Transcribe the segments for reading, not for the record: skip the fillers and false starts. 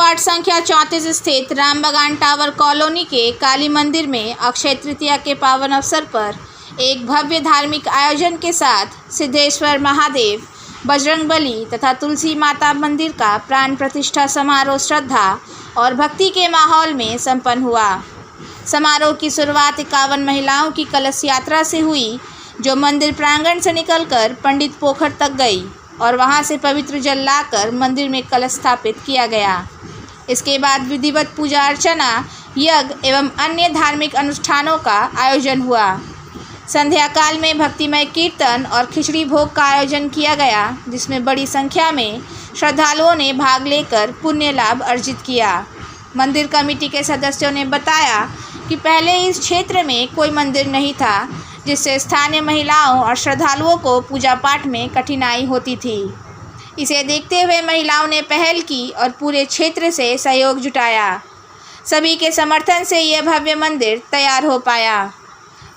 Ward संख्या 34 स्थित रामबागान tower colony के काली मंदिर में अक्षय तृतीया के पावन अवसर पर एक भव्य धार्मिक आयोजन के साथ सिद्धेश्वर महादेव, बजरंगबली तथा तुलसी माता मंदिर का प्राण प्रतिष्ठा समारोह श्रद्धा और भक्ति के माहौल में संपन्न हुआ। समारोह की शुरुआत 51 महिलाओं की कलश यात्रा से हुई, जो मंदिर प्रांगण से निकलकर पंडित पोखर तक गई और वहां से पवित्र जल लाकर मंदिर में कलश स्थापित किया गया। इसके बाद विधिवत पूजा अर्चना, यज्ञ एवं अन्य धार्मिक अनुष्ठानों का आयोजन हुआ। संध्या काल में भक्तिमय कीर्तन और खिचड़ी भोग का आयोजन किया गया, जिसमें बड़ी संख्या में श्रद्धालुओं ने भाग लेकर पुण्य लाभ अर्जित किया। मंदिर कमेटी के सदस्यों ने बताया कि पहले इस क्षेत्र में कोई मंदिर नहीं था, जिससे स्थानीय महिलाओं और श्रद्धालुओं को पूजा पाठ में कठिनाई होती थी। इसे देखते हुए महिलाओं ने पहल की और पूरे क्षेत्र से सहयोग जुटाया। सभी के समर्थन से यह भव्य मंदिर तैयार हो पाया।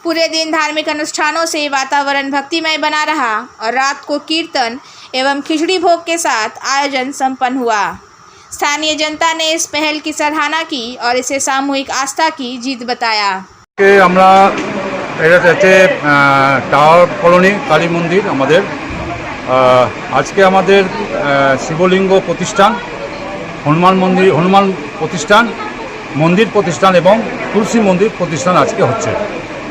पूरे दिन धार्मिक अनुष्ठानों से वातावरण भक्तिमय बना रहा और रात को कीर्तन एवं खिचड़ी भोग के साथ आयोजन संपन्न हुआ। स्थानीय जनता ने इस पहल की सराहना की और इसे सामूहिक आस्था की जीत बताया। टावर कॉलोनी काली मंदिर आज के शिवलिंग प्रतिष्ठान, हनुमान मंदिर, हनुमान प्रतिष्ठान, मंदिर प्रतिष्ठान एवं तुलसी मंदिर प्रतिष्ठान आज के होच्छे।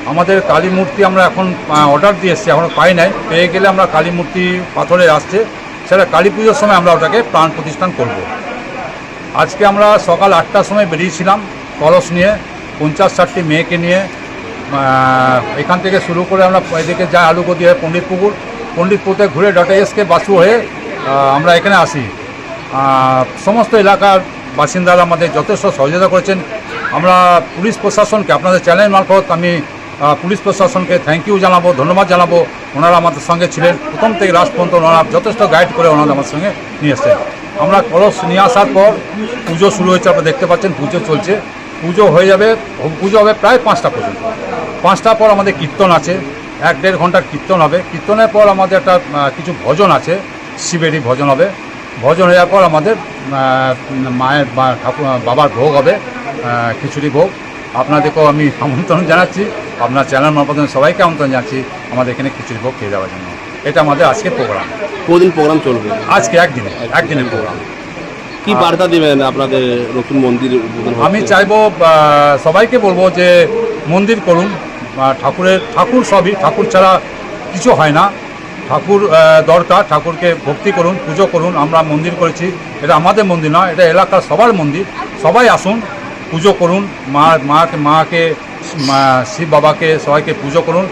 हमारे काली मूर्ति আমরা এখন অর্ডার দিয়ে এসেছি, এখন পাই নাই, পেয়ে গেলে আমরা কালী মূর্তি পাথরের আসছে, সেটা কালী পুজোর সময় আমরা ওটাকে প্রাণ প্রতিষ্ঠান করব। আজকে আমরা সকাল 8টার সময় বেরিয়েছিলাম কলস নিয়ে, 50-60টি মেয়েকে নিয়ে। এখান থেকে শুরু করে আমরা এদিকে যাই আলুগদি হয়ে পণ্ডিতপুরতে ঘুরে ডটাইএসকে বাসু হয়ে আমরা এখানে আসি। সমস্ত এলাকার বাসিন্দারা আমাদের যথেষ্ট সহযোগিতা করেছেন। আমরা পুলিশ প্রশাসনকে, আপনাদের চ্যানেল মারফত আমি পুলিশ প্রশাসনকে থ্যাংক ইউ জানাবো, ধন্যবাদ জানাবো। ওনারা আমাদের সঙ্গে ছিলেন প্রথম থেকে লাস্ট পর্যন্ত, ওনারা যথেষ্ট গাইড করে ওনারা আমার সঙ্গে নিয়ে এসছেন। আমরা কলস নিয়ে আসার পর পুজো শুরু হয়েছে, আপনারা দেখতে পাচ্ছেন পুজো চলছে। পুজো হয়ে যাবে, পুজো হবে প্রায় 5টা পর্যন্ত। 5টার পর আমাদের কীর্তন আছে, 1-1.5 ঘন্টার কীর্তন হবে। কীর্তনের পর আমাদের একটা কিছু ভজন আছে, শিবেরই ভজন হবে। ভজন হয়ে যাওয়ার পর আমাদের মায়ের বা ঠাকুর বাবার ভোগ হবে, খিচুড়ি ভোগ। আপনাদেরকেও আমি আমন্ত্রণ জানাচ্ছি, আপনার চ্যানেল মারফত সবাইকে আমন্ত্রণ জানাচ্ছি আমাদের এখানে খিচুড়ি ভোগ খেয়ে যাওয়ার জন্য। এটা আমাদের আজকে প্রোগ্রাম। কদিন প্রোগ্রাম চলবে? আজকে একদিনের প্রোগ্রাম। কি বার্তা দেবেন আপনাদের নতুন মন্দির? আমি চাইবো, সবাইকে বলবো যে মন্দির করুন। ঠাকুর সবই, ঠাকুর ছাড়া কিছু হয় না। ঠাকুর দরকার, ঠাকুরকে ভক্তি করুন, পুজো করুন। আমরা মন্দির করেছি, এটা আমাদের মন্দির নয়, এটা এলাকার সবার মন্দির। সবাই আসুন, পুজো করুন, মাকে শিব বাবাকে সবাইকে পুজো করুন।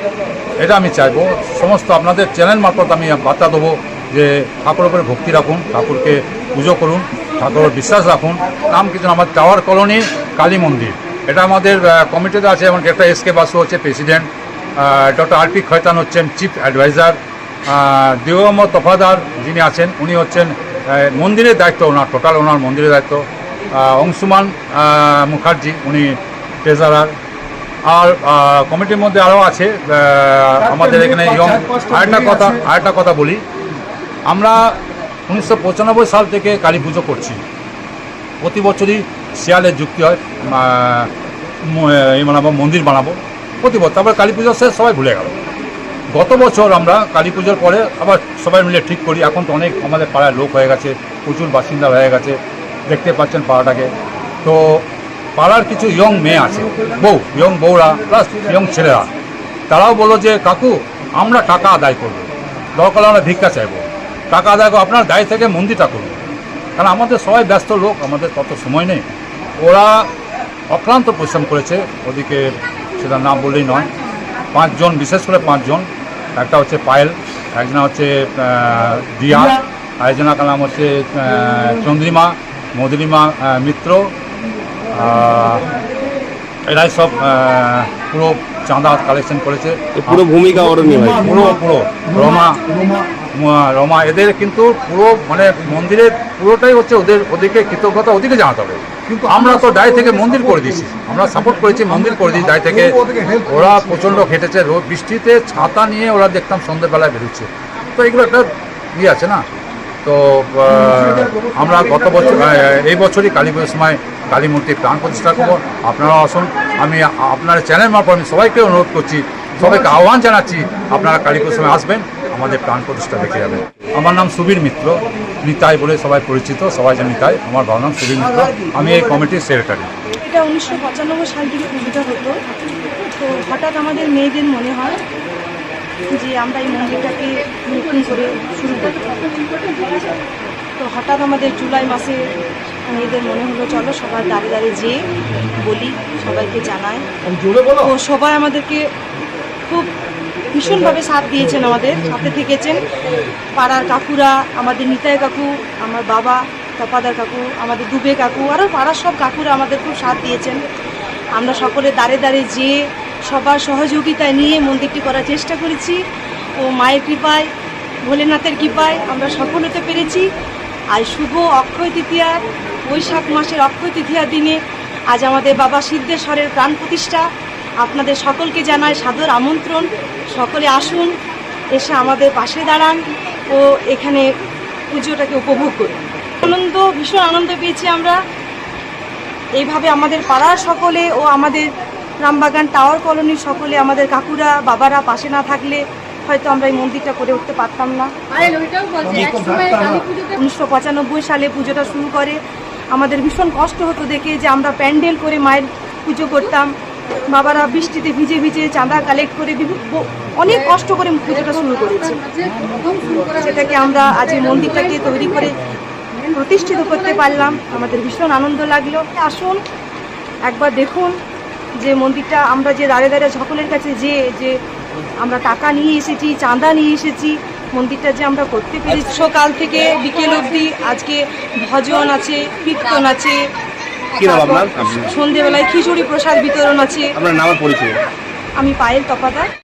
এটা আমি চাইবো। সমস্ত আপনাদের চ্যানেল মারফত আমি বার্তা দেবো যে ঠাকুরের উপরে ভক্তি রাখুন, ঠাকুরকে পুজো করুন, ঠাকুরের বিশ্বাস রাখুন। নাম কিছু না, আমার টাওয়ার কলোনি কালী মন্দির, এটা আমাদের কমিটিতে আছে। এবং ডক্টর এস কে বাসু হচ্ছে প্রেসিডেন্ট, ডক্টর আর.পি. খৈতান হচ্ছেন চিফ অ্যাডভাইজার, দিগম্বর তফাদার যিনি আছেন উনি হচ্ছেন মন্দিরের দায়িত্ব, ওনার টোটাল ওনার মন্দিরের দায়িত্ব। অংশুমান মুখার্জি উনি ট্রেজারার। আর কমিটির মধ্যে আরও আছে আমাদের এখানে ইয়ং। আরেকটা কথা বলি, আমরা 1995 সাল থেকে কালী পুজো করছি। প্রতি বছরই শিয়ালের যুক্তি হয়, বানাবো, মন্দির বানাবো প্রতি বছর। তারপরে কালী পুজো শেষ, সবাই ভুলে গেল। গত বছর আমরা কালী পুজোর পরে আবার সবাই মিলে ঠিক করি। এখন তো অনেক আমাদের পাড়ায় লোক হয়ে গেছে, প্রচুর বাসিন্দা হয়ে গেছে, দেখতে পাচ্ছেন পাড়াটাকে। তো পাড়ার কিছু ইয়ং মেয়ে আছে, ইয়ং বউরা প্লাস ইয়ং ছেলেরা, তারাও বললো যে কাকু আমরা টাকা আদায় করবো, দরকার আমরা ভিক্ষা চাইবো, টাকা আদায় করবো, আপনার দায় থেকে মন্দিরটা করুন। কারণ আমাদের সবাই ব্যস্ত লোক, আমাদের তত সময় নেই। ওরা অক্লান্ত পরিশ্রম করেছে, ওদিকে সেটা নাম বললেই নয়। 5 জন, বিশেষ করে 5 জন। একটা হচ্ছে পায়েল, একজনা হচ্ছে দিয়া, আরেকজনার নাম হচ্ছে চন্দ্রিমা, মধুরিমা মিত্র। এরাই সব পুরো চাঁদা কালেকশন করেছে। পুরো ভূমিকা পুরো রমা এদের কিন্তু পুরো মানে মন্দিরের পুরোটাই হচ্ছে ওদেরকে কৃতজ্ঞতা ওদিকে জানাতে হবে। কিন্তু আমরা তো দায় থেকে মন্দির করে দিয়েছি, আমরা সাপোর্ট করেছি, মন্দির করে দিই দায় থেকে। ওরা প্রচণ্ড খেটেছে, বৃষ্টিতে ছাতা নিয়ে ওরা দেখতাম সন্ধ্যেবেলায় বেরোচ্ছে। তো এগুলো একটা ইয়ে আছে না, তো আমরা গত বছর এই বছরই কালী পুজোর সময় কালী মূর্তির প্রাণ প্রতিষ্ঠা করবো। আপনারাও আসুন। আমি আপনার চ্যানেল মারফত আমি সবাইকে অনুরোধ করছি, সবাইকে আহ্বান জানাচ্ছি, আপনারা কালী পুজোর সময় আসবেন, আমাদের প্রাণ প্রতিষ্ঠা দেখে যাবেন। আমার নাম সুবীর মিত্র, নিতাই বলে সবাই পরিচিত, সবাই জানে নিতাই। আমার ভালো নাম সুবীর মিত্র, আমি এই কমিটির সেক্রেটারি। এটা 1995 সাল থেকে পুজোটা হতো। তো হঠাৎ আমাদের মেয়েদের মনে হয় যে আমরা এই মন্দিরটাকে নতুন করে শুরু করতে হবে। তো হঠাৎ আমাদের জুলাই মাসে মেয়েদের মনে হলো চলো সবার দাঁড়িয়ে দাঁড়িয়ে যেয়ে বলি, সবাইকে জানাই। তো সবাই আমাদেরকে খুব ভীষণভাবে সাথ দিয়েছেন, আমাদের সাথে থেকেছেন। পাড়ার কাকুরা, আমাদের নিতাই কাকু, আমার বাবা তপাদার কাকু, আমাদের দুবে কাকু, আরও পাড়ার সব কাকুরা আমাদের খুব সাথ দিয়েছেন। আমরা সকলে দাঁড়িয়ে দাঁড়িয়ে যেয়ে সবার সহযোগিতায় নিয়ে মন্দিরটি করার চেষ্টা করেছি। ও মায়ের কৃপায়, ভোলেনাথের কৃপায় আমরা সফল হতে পেরেছি। আর শুভ অক্ষয় তৃতীয়ার, বৈশাখ মাসের অক্ষয় তৃতীয়ার দিনে আজ আমাদের বাবা সিদ্ধেশ্বরের প্রাণ প্রতিষ্ঠা। আপনাদের সকলকে জানাই সাদর আমন্ত্রণ, সকলে আসুন, এসে আমাদের পাশে দাঁড়ান ও এখানে পুজোটাকে উপভোগ করুন। ভীষণ আনন্দ পেয়েছি আমরা। এইভাবে আমাদের পাড়ার সকলে ও আমাদের রামবাগান টাওয়ার কলোনির সকলে, আমাদের কাকুরা বাবারা পাশে না থাকলে হয়তো আমরা এই মন্দিরটা করে উঠতে পারতাম না। 1995 সালে পুজোটা শুরু করে। আমাদের ভীষণ কষ্ট হতো দেখে যে আমরা প্যান্ডেল করে মায়ের পুজো করতাম। বাবারা বৃষ্টিতে ভিজে ভিজে চাঁদা কালেক্ট করে অনেক কষ্ট করে পুজোটা শুরু করেছে। সেটাকে আমরা আজ এই মন্দিরটাকে তৈরি করে প্রতিষ্ঠিত করতে পারলাম, আমাদের ভীষণ আনন্দ লাগলো। আসুন একবার দেখুন যে মন্দিরটা আমরা যে দাঁড়িয়ে দাঁড়িয়ে সকলের কাছে যে আমরা টাকা নিয়ে এসেছি, চাঁদা নিয়ে এসেছি, মন্দিরটা যে আমরা করতে পেরেছি। সকাল থেকে বিকেল অবধি আজকে ভজন আছে, কীর্তন আছে, সন্ধ্যেবেলায় খিচুড়ি প্রসাদ বিতরণ আছে। আপনার নাম আর পরিচয়? আমি পায়েল তপাদার।